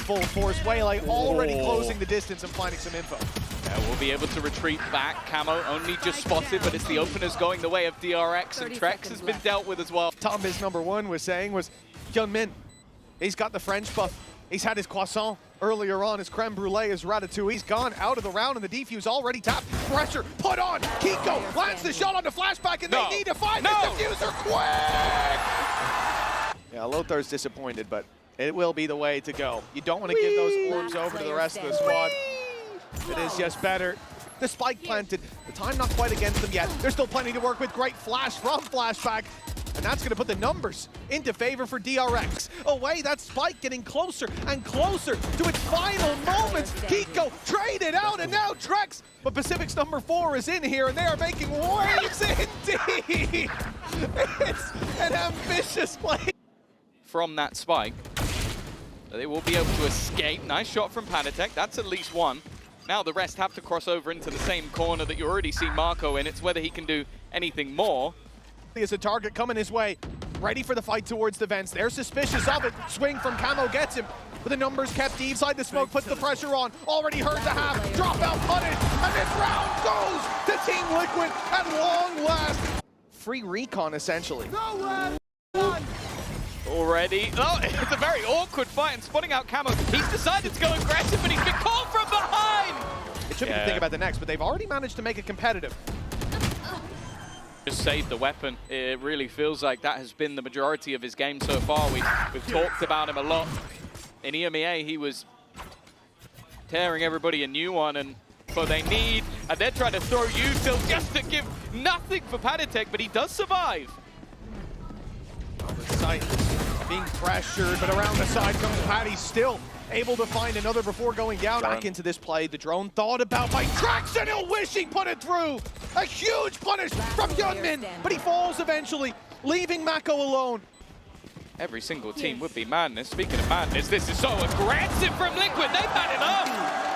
full force. Waylay already closing the distance and finding some info. Yeah, we'll be able to retreat back. Camo only just spotted, but it's the openers going the way of DRX, and Trex has been dealt with as well. Tombiz #1 was saying was OMEN. He's got the French buff. He's had his croissant earlier on, his creme brulee, his ratatouille. He's gone out of the round and the defuse already tapped. Pressure put on. Kiko lands the shot on the flashback and they need to find this diffuser quick! Yeah, Lothar's disappointed, but it will be the way to go. You don't want to give those orbs over to the rest of the squad. It is just better. The spike planted. The time not quite against them yet. There's still plenty to work with. Great flash from flashback. And that's going to put the numbers into favor for DRX. Away, that spike getting closer and closer to its final moments. Kiko traded out, and now Trex. But Pacific's #4 is in here, and they are making waves indeed. It's an ambitious play. From that spike, they will be able to escape. Nice shot from Panatek. That's at least one. Now the rest have to cross over into the same corner that you already see Marco in. It's whether he can do anything more. Is a target coming his way, ready for the fight towards the vents. They're suspicious of it. Swing from Camo gets him, but the numbers kept deep. Side the smoke puts the pressure on. Already hurt to half. Dropout punish, and this round goes to Team Liquid at long last. Free recon essentially. Already. Oh, it's a very awkward fight, and spotting out Camo. He's decided to go aggressive, but he's been caught from behind. It should be the thing about the next, but they've already managed to make it competitive. Just saved the weapon. It really feels like that has been the majority of his game so far. We've talked about him a lot. In EMEA, he was tearing everybody a new one, but they need, and they're trying to throw util just to give nothing for Panatek, but he does survive. The site being pressured, but around the side comes Patty, still able to find another before going down. Back into this play, the drone thought about by Trex, and he'll wish he put it through. A huge punish from OMEN, but he falls eventually, leaving Mako alone. Every single team would be madness. Speaking of madness, this is so aggressive from Liquid. They've had enough.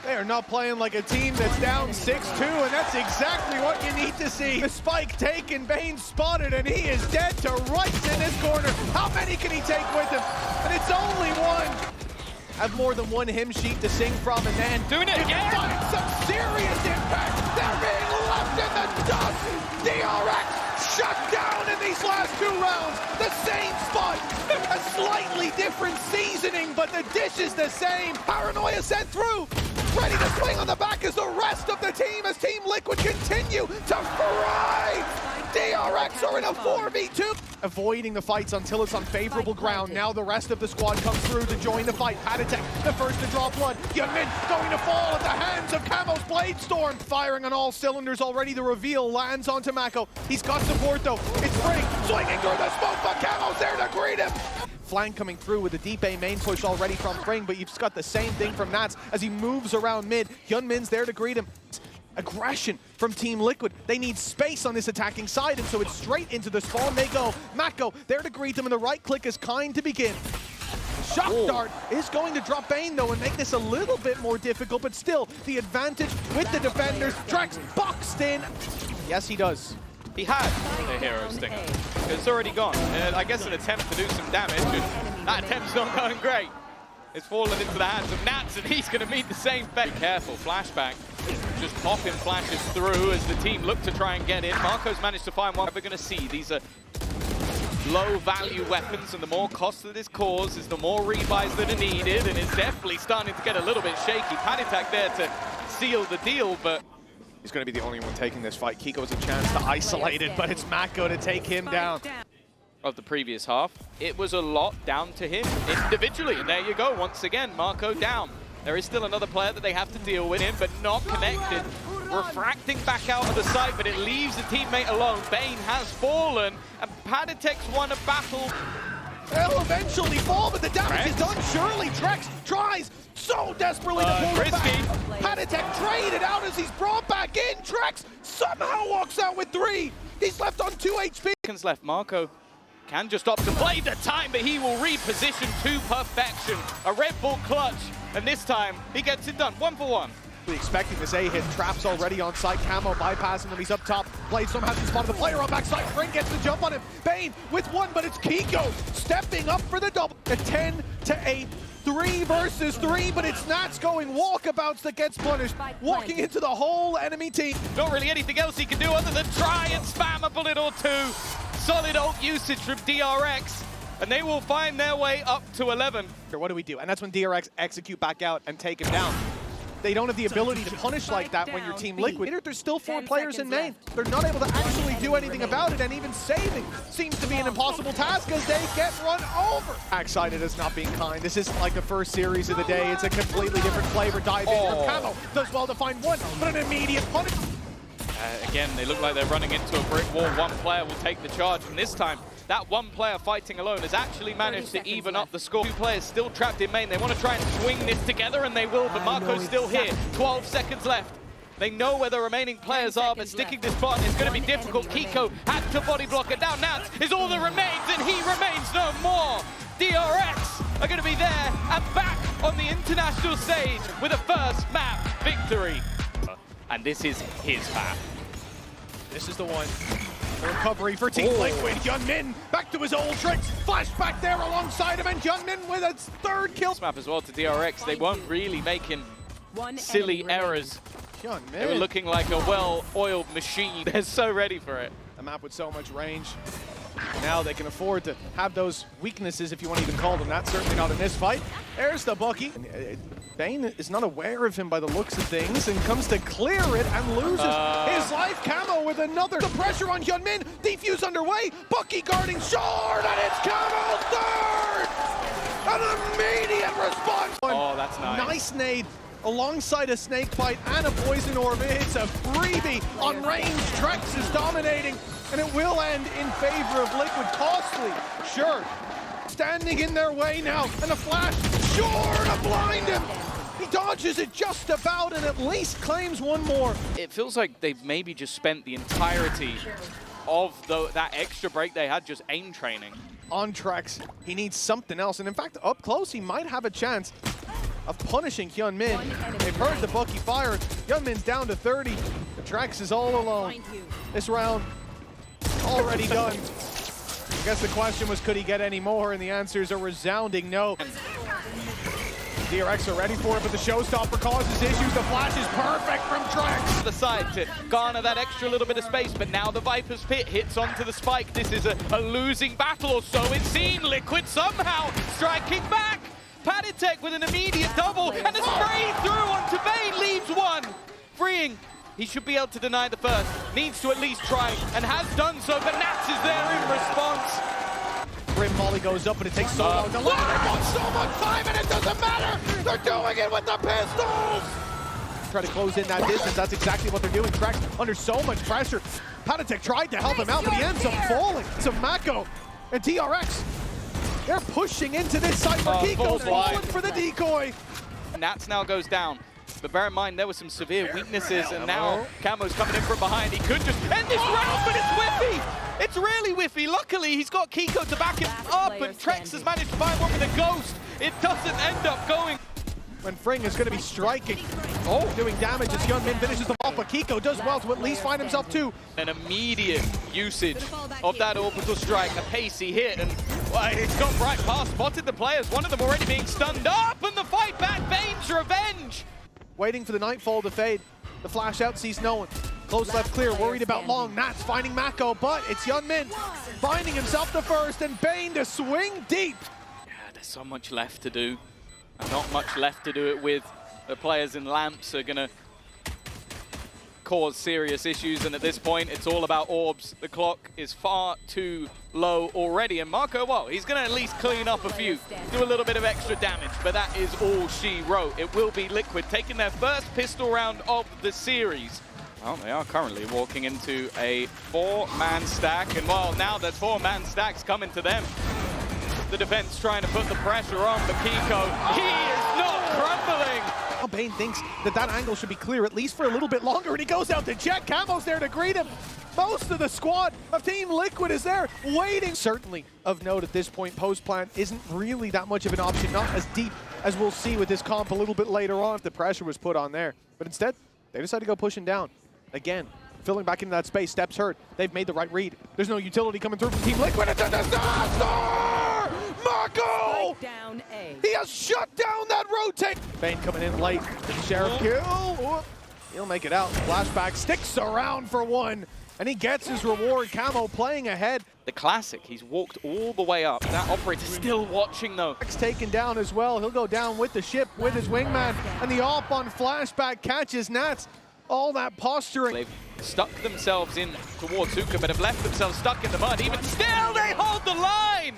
They are not playing like a team that's down 6-2, and that's exactly what you need to see. The spike taken, Bane spotted, and he is dead to rights in this corner. How many can he take with him? And it's only one. Have more than one hymn sheet to sing from, and then doing it again. Find some serious impact. They're being left in the dust. DRX shut down in these last 2 rounds. The same spot, a slightly different seasoning, but the dish is the same. Paranoia sent through. Ready to swing on the back as the rest of the team, as Team Liquid continue to fry. DRX are in a 4v2. Avoiding the fights until it's on favorable ground. Now the rest of the squad comes through to join the fight. Panatek, the first to draw blood. OMEN going to fall at the hands of Camo's Blade Storm. Firing on all cylinders already. The reveal lands onto Mako. He's got support though. It's Spring swinging through the smoke, but Camo's there to greet him. Flank coming through with a deep A main push already from Fring, but you've got the same thing from Nats as he moves around mid. OMEN's there to greet him. Aggression from Team Liquid. They need space on this attacking side, and so it's straight into the spawn they go. Mako there to greet them, and the right click is kind to begin. Shock Dart is going to drop Bane though and make this a little bit more difficult, but still the advantage with the defenders. Trex boxed in. Yes, he does. He had a hero stinger. It's already gone. I guess an attempt to do some damage, and that attempt's not going great. It's fallen into the hands of Nats, and he's going to meet the same fate. Careful, flashback. Just popping flashes through as the team look to try and get in. Marco's managed to find one. We're going to see these are low-value weapons, and the more cost that this causes, the more rebuys that are needed, and it's definitely starting to get a little bit shaky. Panatek there to seal the deal, but he's going to be the only one taking this fight. Kiko has a chance to isolate it, but it's Mako to take him down. Of the previous half, it was a lot down to him individually, and there you go, once again, Marco down. There is still another player that they have to deal with him, but not connected. Refracting back out of the site, but it leaves the teammate alone. Bane has fallen, and Panatek's won a battle. They'll eventually fall, but the damage is done. Surely Trex tries so desperately to pull it back. Panatek traded out as he's brought back in. Trex somehow walks out with 3. He's left on 2 HP. Seconds left. Marco can just opt to play the time, but he will reposition to perfection. A Red Bull clutch, and this time he gets it done. 1 for 1. Expecting this A-hit. Traps already on site. Camo bypassing him. He's up top. Bladestorm hasn't spotted the player on backside. Spring gets the jump on him. Bane with 1, but it's Kiko stepping up for the double. A 10 to a 3 versus 3, but it's Nats going walkabouts that gets punished, walking into the whole enemy team. Not really anything else he can do other than try and spam a bullet or two. Solid ult usage from DRX, and they will find their way up to 11. What do we do? And that's when DRX execute back out and take him down. They don't have the ability to punish like that when you're Team Liquid. There's still 4 players in main. They're not able to actually do anything about it, and even saving seems to be an impossible task as they get run over. Excited as not being kind. This isn't like the first series of the day. It's a completely different flavor. Dive in from Camo. Does well to find one, but an immediate punish. Again, they look like they're running into a brick wall. One player will take the charge, and this time, that one player fighting alone has actually managed to even up the score. 2 players still trapped in main. They want to try and swing this together, and they will, but Marco's still here. 12 seconds left. They know where the remaining players are, but sticking this button is going to be difficult. Kiko had to body block it down. Nats is all that remains, and he remains no more. DRX are going to be there and back on the international stage with a first map victory. And this is his map. This is the one. The recovery for Team Liquid. Hyunmin back to his old tricks. Flashback there alongside him, and Hyunmin with a 3rd kill. This map as well to DRX. They weren't really making silly errors. Hyunmin. They were looking like a well-oiled machine. They're so ready for it. A map with so much range. Now they can afford to have those weaknesses, if you want to even call them that. Certainly not in this fight. There's the Bucky. Bane is not aware of him by the looks of things and comes to clear it and loses his life. Camo with another. The pressure on Hyunmin. Defuse underway. Bucky guarding short, and it's Camo 3rd! An immediate response. Oh, that's nice. Nice nade alongside a snake bite and a poison orb. It's a freebie on range. Trex is dominating, and it will end in favor of Liquid. Costly, sure. Standing in their way now, and a flash, sure to blind him. He dodges it just about and at least claims one more. It feels like they've maybe just spent the entirety of that extra break they had just aim training. On Trex, he needs something else, and in fact, up close, he might have a chance of punishing Hyunmin. They've heard the Bucky fire. Hyunmin's down to 30. The Trex is all alone. This round already done. I guess the question was, could he get any more? And the answer is a resounding no. DRX are ready for it, but the showstopper causes issues. The flash is perfect from Trex. The side to garner that extra little bit of space, but now the Viper's Pit hits onto the spike. This is a losing battle, or so it seemed. Liquid somehow striking back. Paditek with an immediate double, and a spray through onto Bane leaves one. Freeing. He should be able to deny the first. Needs to at least try, and has done so, but Nats is there in response. Grim Molly goes up, but it takes so long to land. They want so much time, and it doesn't matter. They're doing it with the pistols. Try to close in that distance. That's exactly what they're doing. Trex under so much pressure. Paditek tried to help him out, but he ends up falling. So Mako and DRX, they're pushing into this site where Kiko's falling for the decoy. Nats now goes down. But bear in mind, there were some severe weaknesses, and now Camo's coming in from behind. He could just end this round, but it's whiffy! It's really whiffy. Luckily, he's got Kiko to back him up, and Trex has managed to find one with a ghost. It doesn't end up going. When Fring is going to be striking, doing damage as Hyunmin finishes the ball, but Kiko does well to at least find himself too. An immediate usage of that orbital strike, a pacey hit, and it's gone right past, spotted the players, one of them already being stunned up, and the fight back, Bane's revenge! Waiting for the nightfall to fade. The flash out sees no one. Close left clear, worried about long. Nats finding Mako, but it's Hyunmin finding himself the first, and Bane to swing deep. Yeah, there's so much left to do. And not much left to do it with. The players in lamps are gonna cause serious issues, and at this point, it's all about orbs. The clock is far too low already, and Marco, well, he's gonna at least clean up a few, do a little bit of extra damage, but that is all she wrote. It will be Liquid taking their first pistol round of the series. Well, they are currently walking into a 4-man stack, and well, now there's 4-man stacks coming to them. The defense trying to put the pressure on, but Kiko, he is not crumbling. Bane thinks that that angle should be clear at least for a little bit longer, and he goes out to check. Camo's there to greet him. Most of the squad of Team Liquid is there waiting. Certainly of note at this point, post plant isn't really that much of an option, not as deep as we'll see with this comp a little bit later on if the pressure was put on there. But instead, they decide to go pushing down. Again, filling back into that space, steps hurt. They've made the right read. There's no utility coming through from Team Liquid. It's a disaster! Marco! Down A. He has shut down that rotate. Bane coming in late. Sheriff kill. He'll make it out. Flashback sticks around for one. And he gets his reward. Camo playing ahead. The classic, he's walked all the way up. That operator still watching though. Taken down as well. He'll go down with the ship, with his wingman. And the AWP on Flashback catches Nats. All that posturing. They've stuck themselves in towards Zuka, but have left themselves stuck in the mud. Even still, they hold the line!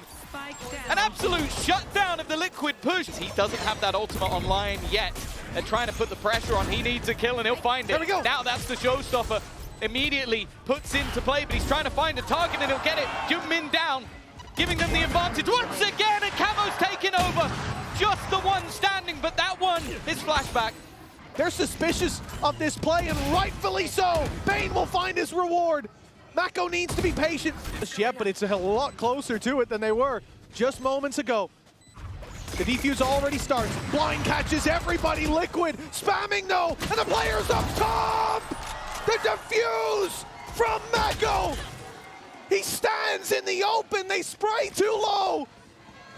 An absolute shutdown of the Liquid push. He doesn't have that ultimate online yet. They're trying to put the pressure on. He needs a kill and he'll find it. There we go. Now that's the showstopper. Immediately puts into play, but he's trying to find a target and he'll get it. Min down, giving them the advantage once again, and Camo's taken over. Just the one standing, but that one is Flashback. They're suspicious of this play, and rightfully so. Bane will find his reward. Mako needs to be patient. Yeah, but it's a lot closer to it than they were just moments ago. The defuse already starts. Blind catches everybody. Liquid spamming though, and the player's up top. The defuse from Mako. He stands in the open. They spray too low.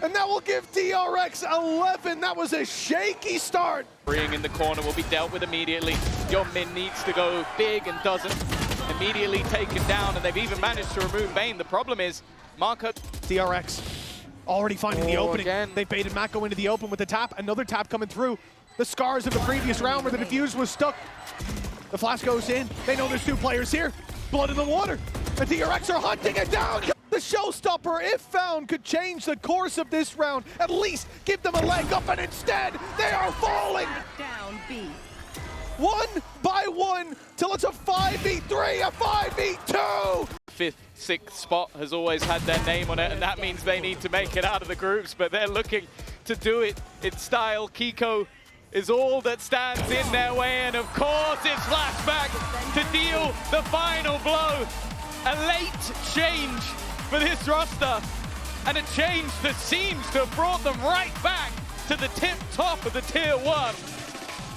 And that will give DRX 11. That was a shaky start. Freeing in the corner will be dealt with immediately. Min needs to go big and doesn't. Immediately taken down, and they've even managed to remove Bane. The problem is, Marco... DRX already finding the opening. Again. They baited Mako into the open with the tap. Another tap coming through. The scars of the previous round where the defuse was stuck. The flash goes in. They know there's two players here. Blood in the water. The DRX are hunting it down. The showstopper, if found, could change the course of this round. At least give them a leg up, and instead, they are falling. Down B. One by one, till it's a 5v3, a 5v2. Fifth, sixth spot has always had their name on it, and that means they need to make it out of the groups, but they're looking to do it in style. Kiko is all that stands in their way, and of course it's Flashback to deal the final blow. A late change for this roster, and a change that seems to have brought them right back to the tip top of the tier 1.